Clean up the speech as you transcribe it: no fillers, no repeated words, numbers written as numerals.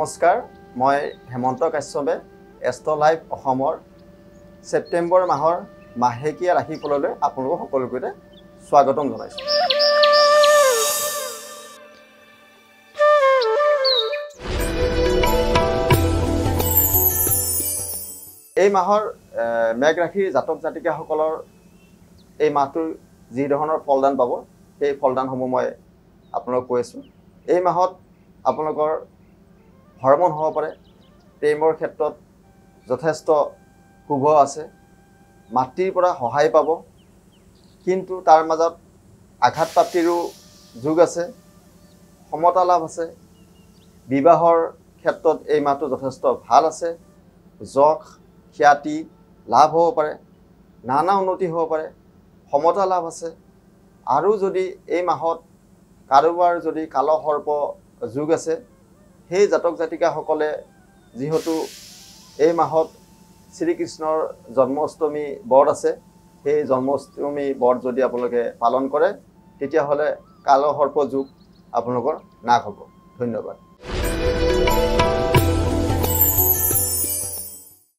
নমস্কাৰ, মই হেমন্ত কাশ্যপে এষ্ট্ৰ লাইভ অসমৰ ছেপ্টেম্বৰ মাহৰ মাহেকীয়া ৰাশিফললৈ আপোনালোক সকলোকে স্বাগতম জনাইছোঁ। এই মাহৰ মেঘ ৰাশিৰ জাতক জাতিকাসকলৰ এই মাহটোৰ যি ধৰণৰ ফলদান পাব সেই ফলদানসমূহ মই আপোনালোকক কৈ আছোঁ। এই মাহত আপোনালোকৰ ভ্ৰমণ হ'ব পাৰে, প্ৰেমৰ ক্ষেত্ৰত যথেষ্ট শুভ আছে, মাতৃৰ পৰা সহায় পাব, কিন্তু তাৰ মাজত আঘাতপ্ৰাপ্তিৰো যোগ আছে, সমতা লাভ আছে। বিবাহৰ ক্ষেত্ৰত এই মাহটো যথেষ্ট ভাল আছে, যশ খ্যাতি লাভ হ'ব পাৰে, নানা উন্নতি হ'ব পাৰে, সমতা লাভ আছে। আৰু যদি এই মাহত কাৰোবাৰ যদি কালসৰ্প যোগ আছে, সেই জাতক জাতিকাসকলে যিহেতু এই মাহত শ্ৰীকৃষ্ণৰ জন্মাষ্টমী বৰ্ত আছে, সেই জন্মাষ্টমী বৰ্ত যদি আপোনালোকে পালন কৰে তেতিয়াহ'লে কালসৰ্প যোগ আপোনালোকৰ নাশ হ'ব। ধন্যবাদ।